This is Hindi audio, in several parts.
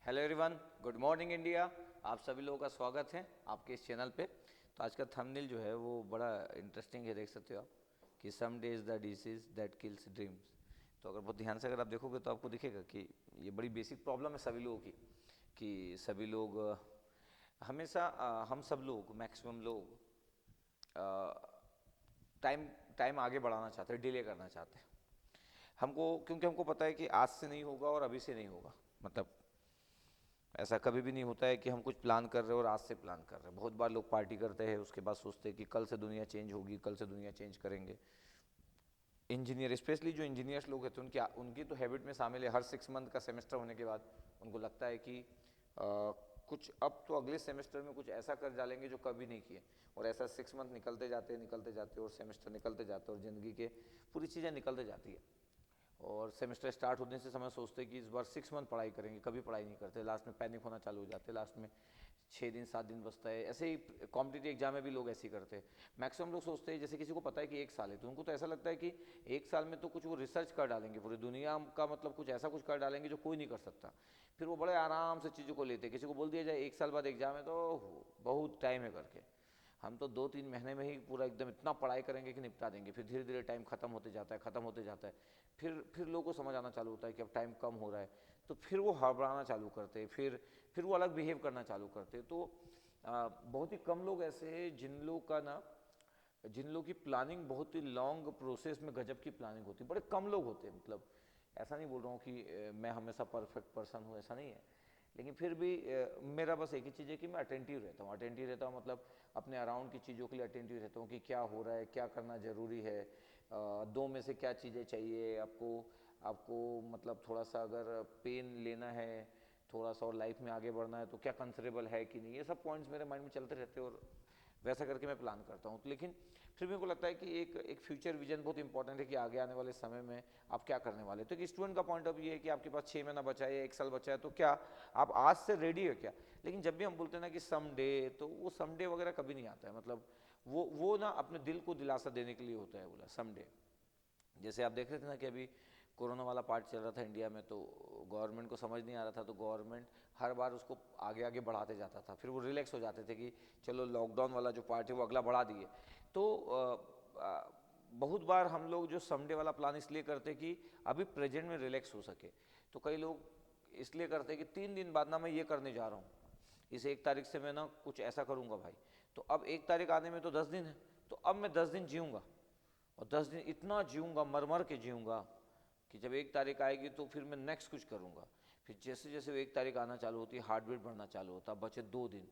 Hello everyone, good morning India. आप सभी लोगों का स्वागत है आपके इस चैनल पे। तो आज का थंबनेल जो है वो बड़ा इंटरेस्टिंग है, देख सकते हो आप कि some days the disease that kills dreams. तो अगर बहुत ध्यान से अगर आप देखोगे तो आपको दिखेगा कि ये बड़ी बेसिक प्रॉब्लम है सभी लोगों की, कि सभी लोग हमेशा हम सब लोग मैक्सिमम लोग टाइम टाइम आगे बढ़ाना चाहते हैं, डिले करना चाहते हैं हमको, क्योंकि हमको पता है कि आज से नहीं होगा और अभी से नहीं होगा। मतलब ऐसा कभी भी नहीं होता है कि हम कुछ प्लान कर रहे हैं और आज से प्लान कर रहे हैं। बहुत बार लोग पार्टी करते हैं, उसके बाद सोचते हैं कि कल से दुनिया चेंज होगी, कल से दुनिया चेंज करेंगे। इंजीनियर, स्पेशली जो इंजीनियर्स लोग हैं, तो उनकी उनकी तो हैबिट में शामिल है, हर 6 मंथ का सेमेस्टर होने के बाद उनको लगता है कि कुछ अब तो अगले सेमेस्टर में कुछ ऐसा कर डालेंगे जो कभी नहीं किए। और ऐसा 6 मंथ निकलते जाते और सेमेस्टर निकलते जाते और ज़िंदगी के पूरी चीज़ें निकलते जाती है। और सेमेस्टर स्टार्ट होने से समय सोचते हैं कि इस बार 6 मंथ पढ़ाई करेंगे, कभी पढ़ाई नहीं करते, लास्ट में पैनिक होना चालू हो जाते हैं, लास्ट में 6 दिन 7 दिन बचता है। ऐसे ही कॉम्पिटिटिव एग्जाम में भी लोग ऐसे ही करते हैं। मैक्सिमम लोग सोचते हैं, जैसे किसी को पता है कि 1 साल है तो उनको तो ऐसा लगता है कि 1 साल में तो कुछ वो रिसर्च कर डालेंगे पूरी दुनिया का, मतलब कुछ ऐसा कुछ कर डालेंगे जो कोई नहीं कर सकता। फिर वो बड़े आराम से चीज़ों को लेते हैं। किसी को बोल दिया जाए 1 साल बाद एग्जाम है तो बहुत टाइम है करके, हम तो 2-3 महीने में ही पूरा एकदम इतना पढ़ाई करेंगे कि निपटा देंगे। फिर धीरे धीरे टाइम खत्म होते जाता है, खत्म होते जाता है। फिर लोगों को समझ आना चालू होता है कि अब टाइम कम हो रहा है, तो फिर वो हड़बड़ाना चालू करते हैं, फिर वो अलग बिहेव करना चालू करते हैं। तो बहुत ही कम लोग ऐसे हैं जिन लोग की प्लानिंग बहुत ही लॉन्ग प्रोसेस में गजब की प्लानिंग होती है। बड़े कम लोग होते हैं। मतलब ऐसा नहीं बोल रहा हूँ कि मैं हमेशा परफेक्ट पर्सन हूँ, ऐसा नहीं है। लेकिन फिर भी मेरा बस एक ही चीज़ है कि मैं अटेंटिव रहता हूँ। अटेंटिव रहता हूँ मतलब अपने अराउंड की चीज़ों के लिए अटेंटिव रहता हूँ कि क्या हो रहा है, क्या करना ज़रूरी है, दो में से क्या चीज़ें चाहिए आपको। आपको मतलब थोड़ा सा अगर पेन लेना है, थोड़ा सा और लाइफ में आगे बढ़ना है, तो क्या कंसिडरेबल है कि नहीं, ये सब पॉइंट्स मेरे माइंड में चलते रहते हैं और वैसा करके मैं प्लान करता हूँ। लेकिन फिर मेरे को लगता है कि एक फ्यूचर विजन बहुत इंपॉर्टेंट है कि आगे आने वाले समय में आप क्या करने वाले। तो एक स्टूडेंट का पॉइंट ऑफ व्यू है कि आपके पास 6 महीना बचा है या 1 साल बचा है, तो क्या आप आज से रेडी हो क्या। लेकिन जब भी हम बोलते हैं ना कि सम डे, तो वो सम डे वगैरह कभी नहीं आता है। मतलब वो ना अपने दिल को दिलासा देने के लिए होता है बोला सम डे। जैसे आप देख रहे थे ना कि अभी कोरोना वाला पार्ट चल रहा था इंडिया में, तो गवर्नमेंट को समझ नहीं आ रहा था, तो गवर्नमेंट हर बार उसको आगे आगे बढ़ाते जाता था। फिर वो रिलैक्स हो जाते थे कि चलो लॉकडाउन वाला जो पार्ट है वो अगला बढ़ा दिए। तो बहुत बार हम लोग जो समडे वाला प्लान इसलिए करते कि अभी प्रेजेंट में रिलैक्स हो सके। तो कई लोग इसलिए करते कि 3 दिन बाद ना मैं ये करने जा रहा हूँ, इस 1 तारीख से मैं ना कुछ ऐसा करूँगा भाई। तो अब 1 तारीख आने में तो 10 दिन है, तो अब मैं 10 दिन जीऊँगा और 10 दिन इतना जीऊँगा, मर मर के जीऊँगा कि जब 1 तारीख आएगी तो फिर मैं नेक्स्ट कुछ करूँगा। फिर जैसे जैसे वो 1 तारीख आना चालू होती है, हार्ट बीट बढ़ना चालू होता है, बचे 2 दिन।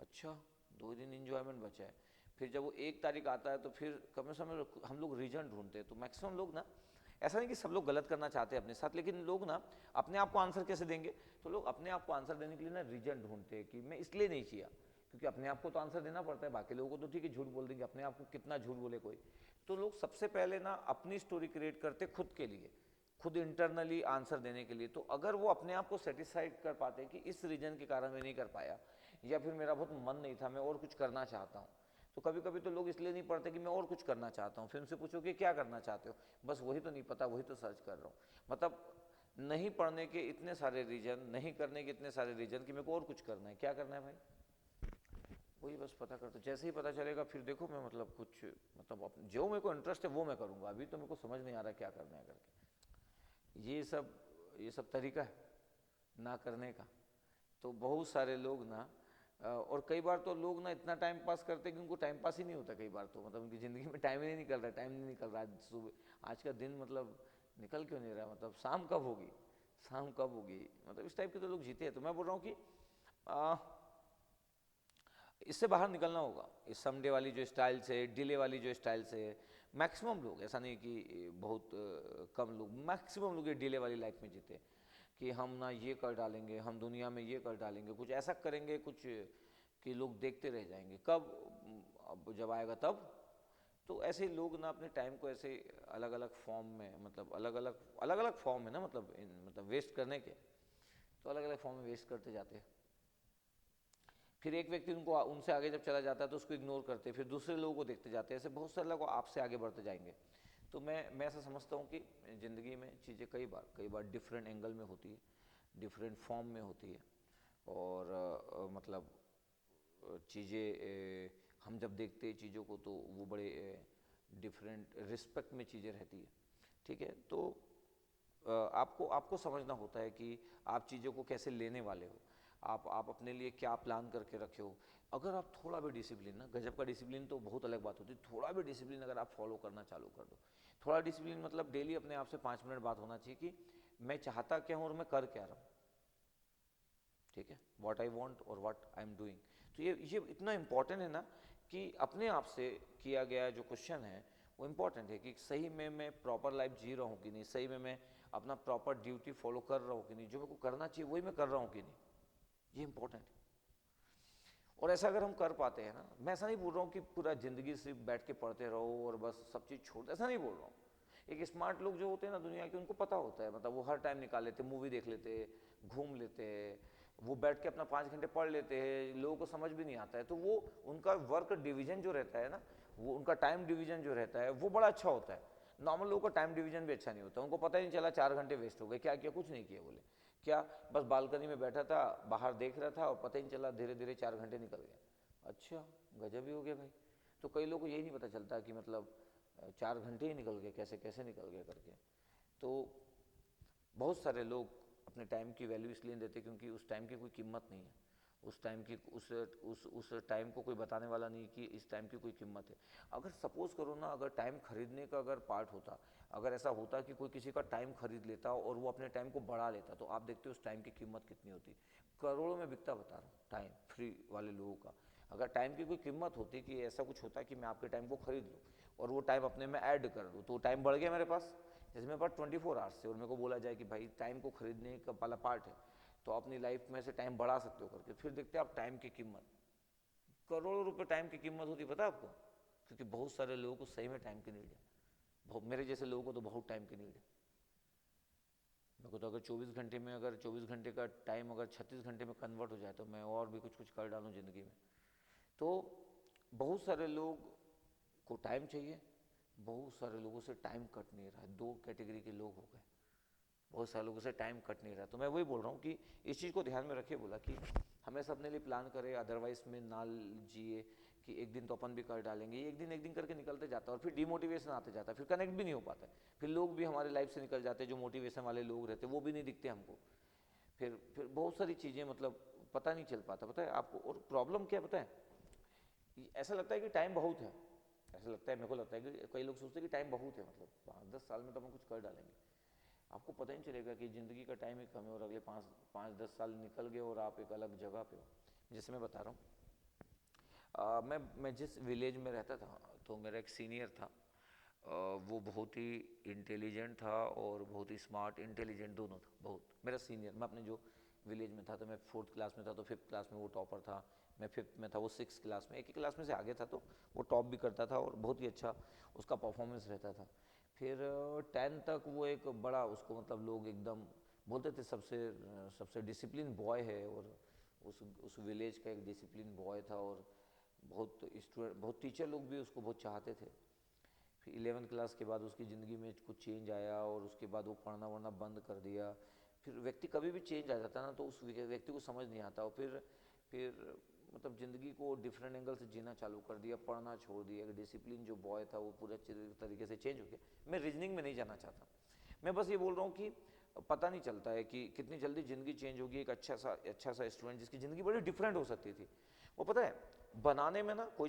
अच्छा, 2 दिन इंजॉयमेंट बचा है। फिर जब वो 1 तारीख आता है तो फिर कम से कम हम लोग रीजन ढूंढते हैं। तो मैक्सिमम लोग ना, ऐसा नहीं कि सब लोग गलत करना चाहते हैं अपने साथ, लेकिन लोग ना अपने आप को आंसर कैसे देंगे, तो लोग अपने आप को आंसर देने के लिए ना रीजन ढूंढते हैं कि मैं इसलिए नहीं किया, क्योंकि अपने आप को तो आंसर देना पड़ता है। बाकी लोगों को तो ठीक है झूठ बोल देंगे, अपने आप को कितना झूठ बोले कोई। तो लोग सबसे पहले ना अपनी स्टोरी क्रिएट करते खुद के लिए, खुद इंटरनली आंसर देने के लिए। तो अगर वो अपने आप को सेटिस्फाइड कर पाते कि इस रीजन के कारण मैं नहीं कर पाया, या फिर मेरा बहुत मन नहीं था, मैं और कुछ करना चाहता हूँ। तो कभी कभी तो लोग इसलिए नहीं पढ़ते कि मैं और कुछ करना चाहता हूँ। फिर उनसे पूछो कि क्या करना चाहते हो, बस वही तो नहीं पता, वही तो सर्च कर रहा हूँ। मतलब नहीं पढ़ने के इतने सारे रीजन, नहीं करने के इतने सारे रीजन कि मेरे को और कुछ करना है। क्या करना है भाई, वही बस पता करते। जैसे ही पता चलेगा फिर देखो मैं मतलब कुछ, मतलब जो मेरे को इंटरेस्ट है वो मैं करूँगा। अभी तो मेरे को समझ नहीं आ रहा क्या करना है करके। ये सब तरीका है ना करने का। तो बहुत सारे लोग ना और कई बार तो लोग ना इतना टाइम पास करते हैं कि उनको टाइम पास ही नहीं होता। कई बार तो मतलब उनकी ज़िंदगी में टाइम ही नहीं निकल रहा, टाइम नहीं निकल रहा। आज सुबह, आज का दिन मतलब निकल क्यों नहीं रहा, मतलब शाम कब होगी, शाम कब होगी, मतलब इस टाइप के तो लोग जीते हैं। तो मैं बोल रहा हूँ कि इससे बाहर निकलना होगा। इस समडे वाली जो स्टाइल से, डिले वाली जो स्टाइल से, मैक्सिमम लोग, ऐसा नहीं कि बहुत कम लोग, मैक्सिमम लोग ये डिले वाली लाइफ में जीते कि हम ना ये कर डालेंगे, हम दुनिया में ये कर डालेंगे, कुछ ऐसा करेंगे कुछ कि लोग देखते रह जाएंगे, कब, अब जब आएगा तब। तो ऐसे लोग ना अपने टाइम को ऐसे अलग अलग फॉर्म में, मतलब अलग अलग फॉर्म में ना, मतलब वेस्ट करने के, तो अलग अलग फॉर्म में वेस्ट करते जाते हैं। फिर एक व्यक्ति उनको उनसे आगे जब चला जाता है तो उसको इग्नोर करते, फिर दूसरे लोगों को देखते जाते हैं। ऐसे बहुत सारे लोग आपसे आगे बढ़ते जाएंगे। तो मैं ऐसा समझता हूँ कि ज़िंदगी में चीज़ें कई बार डिफरेंट एंगल में होती है, डिफरेंट फॉर्म में होती है। और मतलब चीज़ें हम जब देखते हैं चीज़ों को तो वो बड़े डिफरेंट रिस्पेक्ट में चीज़ें रहती है। ठीक है, तो आपको आपको समझना होता है कि आप चीज़ों को कैसे लेने वाले हो, आप अपने लिए क्या प्लान करके रखे हो। अगर आप थोड़ा भी डिसिप्लिन, ना गजब का डिसिप्लिन तो बहुत अलग बात होती है, थोड़ा भी डिसिप्लिन अगर आप फॉलो करना चालू कर दो, थोड़ा डिसिप्लिन मतलब डेली अपने आप से 5 मिनट बात होना चाहिए कि मैं चाहता क्या हूँ और मैं कर क्या रहा हूँ। ठीक है, व्हाट आई वांट और व्हाट आई एम डूइंग। तो ये इतना इंपॉर्टेंट है ना कि अपने आप से किया गया जो क्वेश्चन है वो इम्पॉर्टेंट है कि सही में मैं प्रॉपर लाइफ जी रहा हूँ कि नहीं, सही में मैं अपना प्रॉपर ड्यूटी फॉलो कर रहा हूँ कि नहीं, जो मेरे को करना चाहिए वही मैं कर रहा हूँ कि नहीं, ये इंपॉर्टेंट है। और ऐसा अगर हम कर पाते हैं ना, मैं ऐसा नहीं बोल रहा हूँ कि पूरा ज़िंदगी सिर्फ बैठ के पढ़ते रहो और बस सब चीज़ छोड़ दो, ऐसा नहीं बोल रहा हूँ। एक स्मार्ट लोग जो होते हैं ना दुनिया के, उनको पता होता है, मतलब वो हर टाइम निकाल लेते, मूवी देख लेते, घूम लेते, वो बैठ के अपना 5 घंटे पढ़ लेते हैं, लोगों को समझ भी नहीं आता है, तो वो उनका वर्क डिवीजन जो रहता है ना, वो उनका टाइम डिवीजन जो रहता है वो बड़ा अच्छा होता है। नॉर्मल लोगों का टाइम डिवीजन भी अच्छा नहीं होता, उनको पता ही नहीं चला 4 घंटे वेस्ट हो गए, क्या किया, कुछ नहीं किया, बोले क्या, बस बालकनी में बैठा था, बाहर देख रहा था और पता ही नहीं चला, धीरे धीरे 4 घंटे निकल गए। अच्छा, गजब ही हो गया भाई। तो कई लोगों को यही नहीं पता चलता कि मतलब 4 घंटे ही निकल गए, कैसे कैसे निकल गए करके। तो बहुत सारे लोग अपने टाइम की वैल्यू इसलिए नहीं देते क्योंकि उस टाइम की कोई कीमत नहीं है, उस टाइम की उस टाइम को कोई बताने वाला नहीं कि इस टाइम की कोई कीमत है। अगर सपोज करो ना, अगर टाइम खरीदने का अगर पार्ट होता, अगर ऐसा होता कि कोई किसी का टाइम खरीद लेता और वो अपने टाइम को बढ़ा लेता, तो आप देखते हो उस टाइम की कीमत कितनी होती, करोड़ों में बिकता, बता रहा हूँ, टाइम फ्री वाले लोगों का। अगर टाइम की कोई कीमत होती कि ऐसा कुछ होता कि मैं आपके टाइम को खरीद लूँ और वो टाइम अपने में ऐड कर दूँ, तो टाइम बढ़ गया मेरे पास। जैसे मेरे पास 24 आवर्स है और मेरे को बोला जाए कि भाई टाइम को खरीदने का पहला पार्ट है, तो अपनी लाइफ में से टाइम बढ़ा सकते हो करके, फिर देखते हैं आप टाइम की कीमत, करोड़ों रुपए टाइम की कीमत होती, पता है आपको। क्योंकि बहुत सारे लोगों को सही में टाइम की नीड है, बहुत मेरे जैसे लोगों को तो बहुत टाइम की नीड है। मेरे को तो अगर 24 घंटे में, अगर 24 घंटे का टाइम अगर 36 घंटे में कन्वर्ट हो जाए तो मैं और भी कुछ कुछ कर डालूँ ज़िंदगी में। तो बहुत सारे लोग को टाइम चाहिए, बहुत सारे लोगों से टाइम कट नहीं रहा है, दो कैटेगरी के लोग हो गए, बहुत सारे लोगों से टाइम कट नहीं रहा। तो मैं वही बोल रहा हूँ कि इस चीज़ को ध्यान में रखे, बोला कि हमेशा अपने लिए प्लान करें, अदरवाइज में ना जिए कि एक दिन तो अपन भी कर डालेंगे, एक दिन करके निकलते जाता है और फिर डिमोटिवेशन आते जाता है, फिर कनेक्ट भी नहीं हो पाता है, फिर लोग भी हमारे लाइफ से निकल जाते हैं, जो मोटिवेशन वाले लोग रहते हैं वो भी नहीं दिखते हमको, फिर बहुत सारी चीज़ें मतलब पता नहीं चल पाता, पता है आपको। और प्रॉब्लम क्या है पता है, ऐसा लगता है कि टाइम बहुत है, ऐसा लगता है, मेरे को लगता है कि कई लोग सोचते हैं कि टाइम बहुत है, मतलब 5-10 साल में तो हम कुछ कर डालेंगे। आपको पता ही नहीं चलेगा कि ज़िंदगी का टाइम ही कम है और अगले 5-10 साल निकल गए और आप एक अलग जगह पे हो। जैसे मैं बता रहा हूँ, मैं जिस विलेज में रहता था, तो मेरा एक सीनियर था, वो बहुत ही इंटेलिजेंट था और बहुत ही स्मार्ट, इंटेलिजेंट दोनों था, बहुत। मेरा सीनियर, मैं अपने जो विलेज में था, तो मैं 4th क्लास में था तो 5th क्लास में वो टॉपर था, मैं 5th में था, वो 6th क्लास में, एक ही क्लास में से आगे था, तो वो टॉप भी करता था और बहुत ही अच्छा उसका परफॉर्मेंस रहता था। फिर 10th तक वो एक बड़ा, उसको मतलब लोग एकदम बोलते थे सबसे सबसे डिसिप्लिन बॉय है, और उस विलेज का एक डिसिप्लिन बॉय था, और बहुत स्टूडेंट, बहुत टीचर लोग भी उसको बहुत चाहते थे। फिर 11th क्लास के बाद उसकी ज़िंदगी में कुछ चेंज आया और उसके बाद वो पढ़ना वढ़ना बंद कर दिया। फिर व्यक्ति कभी भी चेंज आ जाता है ना, तो उस व्यक्ति को समझ नहीं आता, और फिर मतलब ज़िंदगी को डिफरेंट एंगल से जीना चालू कर दिया, पढ़ना छोड़ दिया, डिसिप्लिन जो बॉय था वो पूरे तरीके से चेंज हो गया। मैं रीजनिंग में नहीं जाना चाहता, मैं बस ये बोल रहा हूँ कि पता नहीं चलता है कि कितनी जल्दी ज़िंदगी चेंज होगी। एक अच्छा सा स्टूडेंट जिसकी ज़िंदगी बड़ी डिफरेंट हो सकती थी, वो पता है बनाने में ना, कोई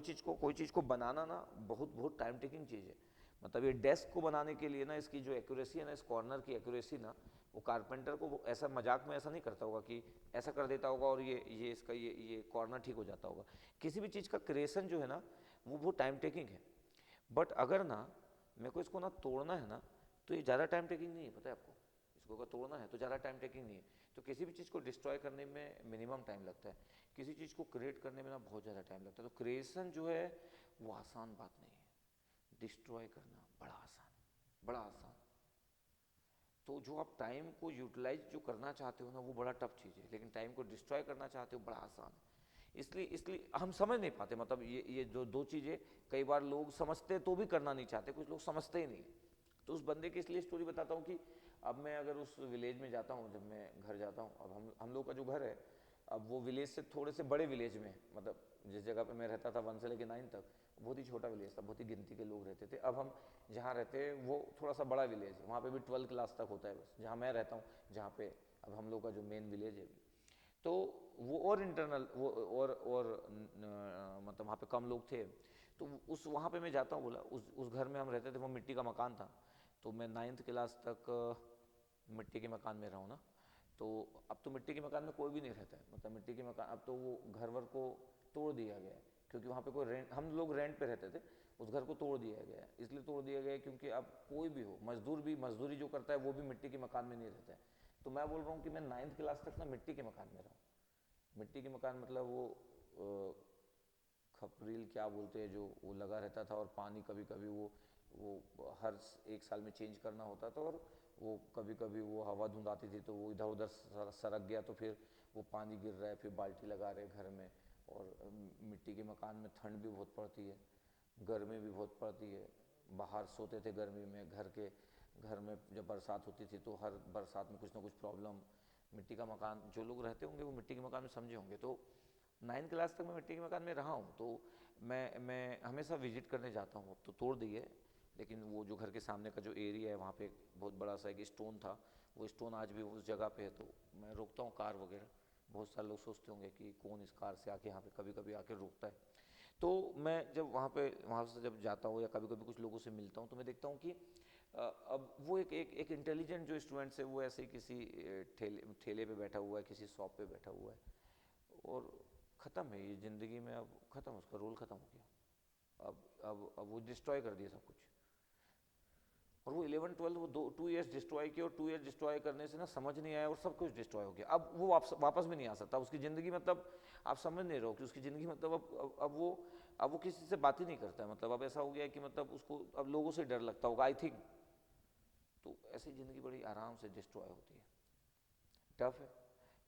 चीज़ को बनाना ना बहुत बहुत टाइम टेकिंग चीज़ है। मतलब ये डेस्क को बनाने के लिए ना, इसकी जो एक्यूरेसी है ना, इस कॉर्नर की एक्यूरेसी ना, वो कारपेंटर को वो ऐसा मजाक में ऐसा नहीं करता होगा कि ऐसा कर देता होगा और ये इसका ये कॉर्नर ठीक हो जाता होगा। किसी भी चीज़ का क्रिएशन जो है ना, वो बहुत टाइम टेकिंग है। बट अगर ना मेरे को इसको ना तोड़ना है ना, तो ये ज़्यादा टाइम टेकिंग नहीं है, पता है आपको। इसको अगर तोड़ना है तो ज़्यादा टाइम टेकिंग नहीं है। तो किसी भी चीज़ को डिस्ट्रॉय करने में मिनिमम टाइम लगता है, किसी चीज़ को क्रिएट करने में ना बहुत ज़्यादा टाइम लगता है। तो क्रिएशन जो है वो आसान बात नहीं है, डिस्ट्रॉय करना बड़ा आसान, बड़ा आसान। तो जो आप टाइम को यूटिलाइज जो करना चाहते हो ना, वो बड़ा टफ चीज़ है, लेकिन टाइम को डिस्ट्रॉय करना चाहते हो बड़ा आसान है। इसलिए हम समझ नहीं पाते, मतलब ये जो दो चीज़ें कई बार लोग समझते तो भी करना नहीं चाहते, कुछ लोग समझते ही नहीं। तो उस बंदे की इसलिए स्टोरी बताता हूँ कि अब मैं अगर उस विलेज में जाता हूँ, जब मैं घर जाता हूँ, अब हम लोग का जो घर है अब वो विलेज से थोड़े से बड़े विलेज में, मतलब जिस जगह पे मैं रहता था 1 से लेकर 9 तक, बहुत ही छोटा विलेज था, बहुत ही गिनती के लोग रहते थे। अब हम जहाँ रहते हैं वो थोड़ा सा बड़ा विलेज है, वहाँ पे भी 12 क्लास तक होता है बस, जहाँ मैं रहता हूँ, जहाँ पे अब हम लोग का जो मेन विलेज है। तो वो और इंटरनल वो मतलब वहाँ पे कम लोग थे, तो उस वहाँ पे मैं जाता हूँ, बोला उस घर में हम रहते थे, वो मिट्टी का मकान था। तो मैं 9th क्लास तक मिट्टी के मकान में रहा हूँ ना। तो अब तो मिट्टी के मकान में कोई भी नहीं रहता है, मतलब मिट्टी के मकान अब तो वो घर वर को तोड़ दिया गया है, क्योंकि वहाँ पे कोई रेंट, हम लोग रेंट पे रहते थे, उस घर को तोड़ दिया गया है। इसलिए तोड़ दिया गया है क्योंकि अब कोई भी हो, मजदूर भी मजदूरी जो करता है वो भी मिट्टी के मकान में नहीं रहता है। तो मैं बोल रहा हूँ कि मैं 9th क्लास तक ना मिट्टी के मकान में रहा हूँ। मिट्टी के मकान मतलब वो खपरील क्या बोलते हैं, जो वो लगा रहता था, और पानी कभी कभी वो हर 1 साल में चेंज करना होता था, और वो कभी कभी वो हवा धुंध आती थी तो वो इधर उधर सरक गया, तो फिर वो पानी गिर रहा है, फिर बाल्टी लगा रहे घर में। और मिट्टी के मकान में ठंड भी बहुत पड़ती है, गर्मी भी बहुत पड़ती है। बाहर सोते थे गर्मी में, घर में जब बरसात होती थी तो हर बरसात में कुछ ना कुछ प्रॉब्लम। मिट्टी का मकान जो लोग रहते होंगे वो मिट्टी के मकान में समझे होंगे। तो 9th क्लास तक मैं मिट्टी के मकान में रहा हूँ, तो मैं हमेशा विजिट करने जाता हूँ। अब तो तोड़ दी है, लेकिन वो जो घर के सामने का जो एरिया है वहाँ पे एक बहुत बड़ा सा एक स्टोन था, वो स्टोन आज भी उस जगह पे है। तो मैं रोकता हूँ कार वगैरह, बहुत सारे लोग सोचते होंगे कि कौन इस कार से आके यहाँ पे कभी कभी आके रोकता है। तो मैं जब वहाँ से जब जाता हूँ या कभी कभी कुछ लोगों से मिलता हूँ, तो मैं देखता हूँ कि अब वो एक इंटेलिजेंट जो स्टूडेंट्स है वो ऐसे ही किसी ठेले पे बैठा हुआ है, किसी शॉप पे बैठा हुआ है, और ख़त्म है ये ज़िंदगी में, अब ख़त्म, उसका रोल ख़त्म हो गया। अब वो डिस्ट्रॉय कर दिया सब कुछ। और वो 11 12 वो 2 ईयर्स डिस्ट्रॉय किए, और 2 ईयर्स डिस्ट्रॉय करने से ना समझ नहीं आया और सब कुछ डिस्ट्रॉय हो गया। अब वो वापस भी नहीं आ सकता उसकी ज़िंदगी, मतलब आप समझ नहीं रहे हो कि उसकी ज़िंदगी मतलब अब वो किसी से बात ही नहीं करता है। मतलब अब ऐसा हो गया है कि मतलब उसको अब लोगों से डर लगता होगा, आई थिंक। तो ऐसी ज़िंदगी बड़ी आराम से डिस्ट्रॉय होती है। टफ है।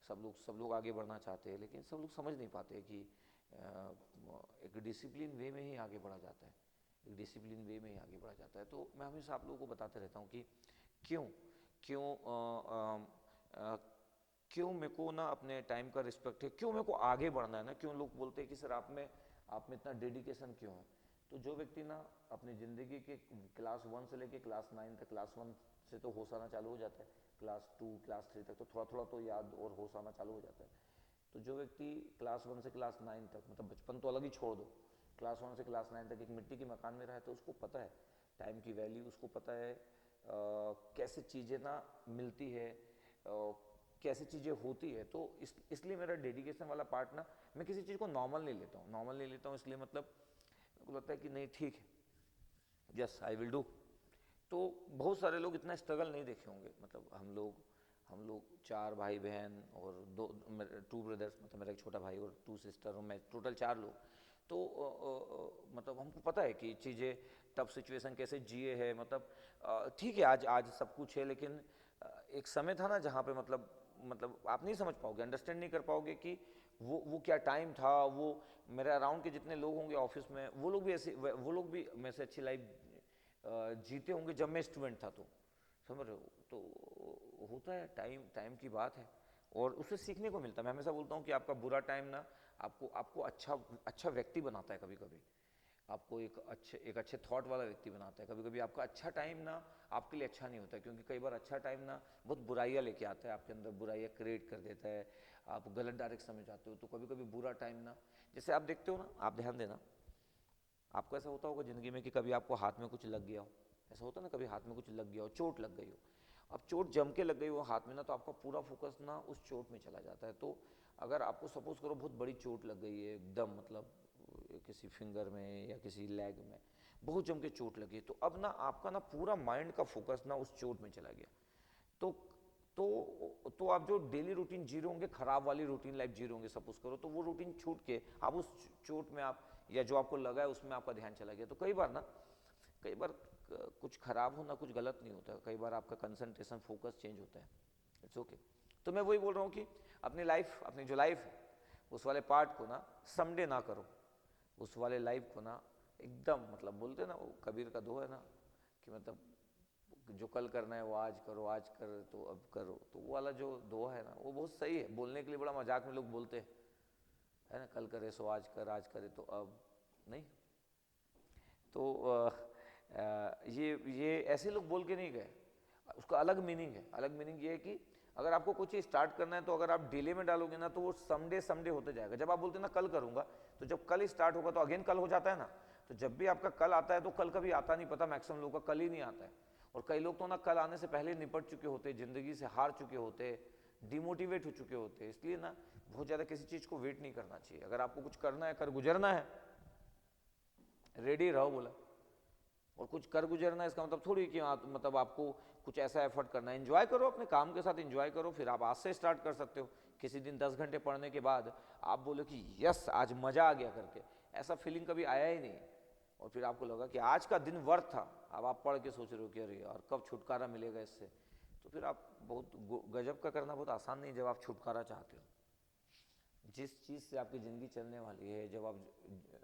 सब लोग आगे बढ़ना चाहते हैं, लेकिन सब लोग समझ नहीं पाते कि एक डिसिप्लिन वे में ही आगे बढ़ा जाता है, एक डिसिप्लिन वे में ही आगे बढ़ा जाता है। तो मैं हमेशा आप लोगों को बताते रहता हूँ कि क्यों क्यों क्यों मेरे को ना अपने टाइम का रिस्पेक्ट है, क्यों मेरे को आगे बढ़ना है ना, क्यों लोग बोलते हैं कि सर आप में इतना डेडिकेशन क्यों है। तो जो व्यक्ति ना अपनी ज़िंदगी के क्लास 1 से लेके क्लास 9 तक, क्लास 1 से तो होश आना चालू हो जाता है, क्लास 2 क्लास 3 तक तो थोड़ा थोड़ा तो याद और होश आना चालू हो जाता है। तो जो व्यक्ति क्लास 1 से क्लास 9 तक, मतलब बचपन तो अलग ही छोड़ दो, क्लास 1 से क्लास 9 तक एक मिट्टी के मकान में रहा है, तो उसको पता है टाइम की वैल्यू, उसको पता है कैसे चीज़ें ना मिलती है, कैसे चीज़ें होती है। तो इसलिए मेरा डेडिकेशन वाला पार्ट ना, मैं किसी चीज़ को नॉर्मल नहीं लेता हूँ, नॉर्मल नहीं लेता हूँ इसलिए, मतलब मेरे को लगता है कि नहीं ठीक है, यस आई विल डू। तो बहुत सारे लोग इतना स्ट्रगल नहीं देखे होंगे, मतलब हम लोग 4 भाई बहन और 2 ब्रदर्स, मतलब मेरा एक छोटा भाई और 2 सिस्टर, और मैं टोटल 4 लोग। तो मतलब हमको पता है कि चीज़ें टफ सिचुएशन कैसे जिए है, मतलब ठीक है आज सब कुछ है, लेकिन एक समय था ना जहाँ पे मतलब आप नहीं समझ पाओगे, अंडरस्टैंड नहीं कर पाओगे कि वो क्या टाइम था। वो मेरे अराउंड के जितने लोग होंगे ऑफिस में, वो लोग भी ऐसे, वो लोग भी मेरे से अच्छी लाइफ जीते होंगे जब मैं स्टूडेंट था। तो समझ रहे हो, तो होता है, टाइम टाइम की बात है, और उससे सीखने को मिलता है। मैं हमेशा बोलता हूँ कि आपका बुरा टाइम ना आपको अच्छा व्यक्ति बनाता है, कभी कभी आपको एक अच्छे थॉट वाला व्यक्ति बनाता है। कभी कभी आपका अच्छा टाइम ना आपके लिए अच्छा नहीं होता है, क्योंकि कई बार अच्छा टाइम ना बहुत बुराइयाँ लेके आता है, आपके अंदर बुराइयाँ क्रिएट कर देता है, आप गलत डायरेक्शन में जाते हो। तो कभी कभी बुरा टाइम ना, जैसे आप देखते हो ना, आप ध्यान देना, आपको ऐसा होता होगा ज़िंदगी में कि कभी आपको हाथ में कुछ लग गया हो, ऐसा होता है ना, कभी हाथ में कुछ लग गया हो, चोट लग गई हो। अब चोट जम के लग गई हो हाथ में ना, तो आपका पूरा फोकस ना उस चोट में चला जाता है। तो अगर आपको सपोज करो बहुत बड़ी चोट लग गई है एकदम, मतलब किसी फिंगर में या किसी लेग में बहुत जम के चोट लगी, तो अब ना आपका ना पूरा माइंड का फोकस ना उस चोट में चला गया। तो तो आप जो डेली रूटीन जी रहे होंगे, खराब वाली रूटीन लाइफ जी रहे होंगे सपोज करो, तो वो रूटीन छूट के आप उस चोट में, आप या जो आपको लगा है उसमें आपका ध्यान चला गया। तो कई बार कुछ खराब होना कुछ गलत नहीं होता, कई बार आपका कंसंट्रेशन फोकस चेंज होता है, इट्स ओके। तो मैं वही बोल रहा हूँ कि अपनी जो लाइफ है उस वाले पार्ट को ना समडे ना करो, उस वाले लाइफ को ना एकदम, मतलब बोलते हैं ना, वो कबीर का दोहा है ना कि मतलब जो कल करना है वो आज करो, आज कर तो अब करो, तो वो वाला जो दोहा है ना वो बहुत सही है, बोलने के लिए बड़ा मजाक में लोग बोलते हैं, है ना, कल करे सो आज कर, आज करे तो अब नहीं। तो ये ऐसे लोग बोल के नहीं गए, उसका अलग मीनिंग है। अलग मीनिंग ये है कि अगर आपको कुछ चीज़ स्टार्ट करना है तो अगर आप डिले में डालोगे ना तो वो समडे समडे होते जाएगा। जब आप बोलते हैं ना कल करूंगा, तो जब कल स्टार्ट होगा तो अगेन कल हो जाता है ना। तो जब भी आपका कल आता है तो कल कभी आता नहीं, पता मैक्सिमम लोगों का कल ही नहीं आता है। और कई लोग तो ना कल आने से पहले निपट चुके होते, जिंदगी से हार चुके होते, डिमोटिवेट हो चुके होते। इसलिए ना बहुत ज़्यादा किसी चीज़ को वेट नहीं करना चाहिए। अगर आपको कुछ करना है, कर गुजरना है, रेडी रहो बोला। और कुछ कर गुजरना है इसका मतलब थोड़ी कि मतलब आपको कुछ ऐसा एफर्ट करना है। एंजॉय करो, अपने काम के साथ एंजॉय करो, फिर आप आज से स्टार्ट कर सकते हो। किसी दिन 10 घंटे पढ़ने के बाद आप बोलो कि यस आज मजा आ गया करके, ऐसा फीलिंग कभी आया ही नहीं। और फिर आपको लगा कि आज का दिन वर्थ था। अब आप पढ़ के सोच रहे हो कि अरे यार कब छुटकारा मिलेगा इससे, तो फिर आप बहुत गजब का करना बहुत आसान नहीं। जब आप छुटकारा चाहते हो, जिस चीज़ से आपकी ज़िंदगी चलने वाली है, जब आप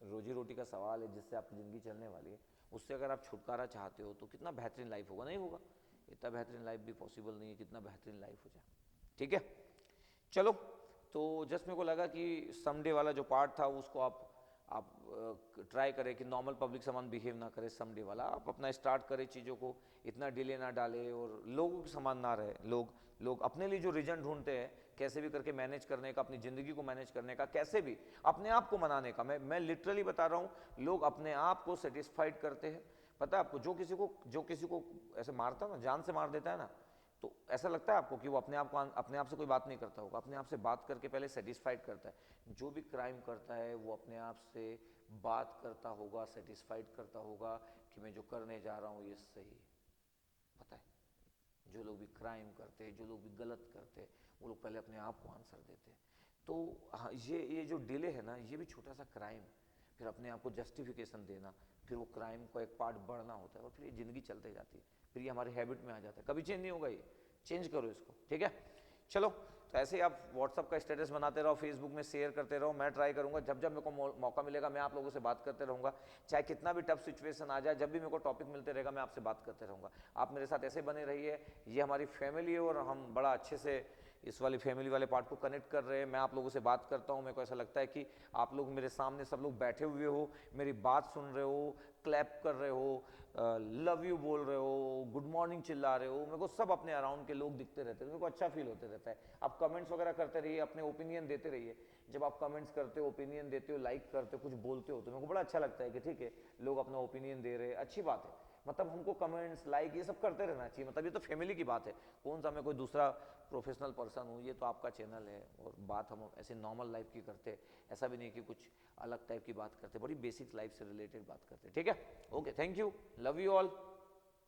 रोजी रोटी का सवाल है जिससे आपकी ज़िंदगी चलने वाली है, उससे अगर आप छुटकारा चाहते हो तो कितना बेहतरीन लाइफ होगा। नहीं होगा, इतना बेहतरीन लाइफ भी पॉसिबल नहीं है कितना बेहतरीन लाइफ हो जाए। ठीक है, चलो। तो जस्ट मेरे को लगा कि समडे वाला जो पार्ट था उसको आप ट्राई करें कि नॉर्मल पब्लिक समान बिहेव ना करें। समडे वाला आप अपना स्टार्ट करें चीज़ों को, इतना डिले ना डाले और लोगों के समान ना रहे। लोग अपने लिए जो रीजन ढूंढते हैं कैसे भी करके मैनेज करने का, अपनी ज़िंदगी को मैनेज करने का, कैसे भी अपने आप को मनाने का। मैं लिटरली बता रहा हूँ, लोग अपने आप को सेटिस्फाइड करते हैं। पता है आपको, जो किसी को ऐसे मारता है ना, जान से मार देता है ना, तो ऐसा लगता है आपको कि वो अपने आप से कोई बात नहीं करता होगा, अपने आप से बात करके पहले सेटिस्फाइड करता है। जो भी क्राइम करता है वो अपने आप से बात करता होगा, सेटिस्फाइड करता होगा कि मैं जो करने जा रहा हूँ ये सही है। पता है, जो लोग भी क्राइम करते हैं, जो लोग भी गलत करते हैं, वो लोग पहले अपने आप को आंसर देते हैं। तो हाँ, ये जो डिले है ना, ये भी छोटा सा क्राइम है। फिर अपने आप को जस्टिफिकेशन देना, फिर वो क्राइम को एक पार्ट बढ़ना होता है और फिर ये ज़िंदगी चलते जाती है। फिर ये हमारे हैबिट में आ जाता है, कभी चेंज नहीं होगा। ये चेंज करो इसको, ठीक है। चलो, तो ऐसे ही आप व्हाट्सअप का स्टेटस बनाते रहो, फेसबुक में शेयर करते रहो। मैं ट्राई करूंगा जब जब मेरे को मौका मिलेगा मैं आप लोगों से बात करते रहूंगा। चाहे कितना भी टफ सिचुएशन आ जाए, जब भी मेरे को टॉपिक मिलते रहेगा मैं आपसे बात करते रहूंगा। आप मेरे साथ ऐसे बने रहिए। ये हमारी फैमिली है और हम बड़ा अच्छे से इस वाली फैमिली वाले पार्ट को कनेक्ट कर रहे हैं। मैं आप लोगों से बात करता हूँ, मेरे को ऐसा लगता है कि आप लोग मेरे सामने सब लोग बैठे हुए हो, मेरी बात सुन रहे हो, क्लैप कर रहे हो, लव यू बोल रहे हो, गुड मॉर्निंग चिल्ला रहे हो। मेरे को सब अपने अराउंड के लोग दिखते रहते हैं, मेरे को अच्छा फील होते रहता है। आप कमेंट्स वगैरह करते रहिए, अपने ओपिनियन देते रहिए। जब आप कमेंट्स करते हो, ओपिनियन देते हो, लाइक करते हो, कुछ बोलते हो, तो मेरे को बड़ा अच्छा लगता है कि ठीक है लोग अपना ओपिनियन दे रहे हैं, अच्छी बात है। मतलब हमको कमेंट्स लाइक ये सब करते रहना चाहिए। मतलब ये तो फैमिली की बात है, कौन सा मैं कोई दूसरा प्रोफेशनल पर्सन हूँ। ये तो आपका चैनल है और बात हम ऐसे नॉर्मल लाइफ की करते हैं, ऐसा भी नहीं कि कुछ अलग टाइप की बात करते, बड़ी बेसिक लाइफ से रिलेटेड बात करते, ठीक है। Okay, thank you, love you all.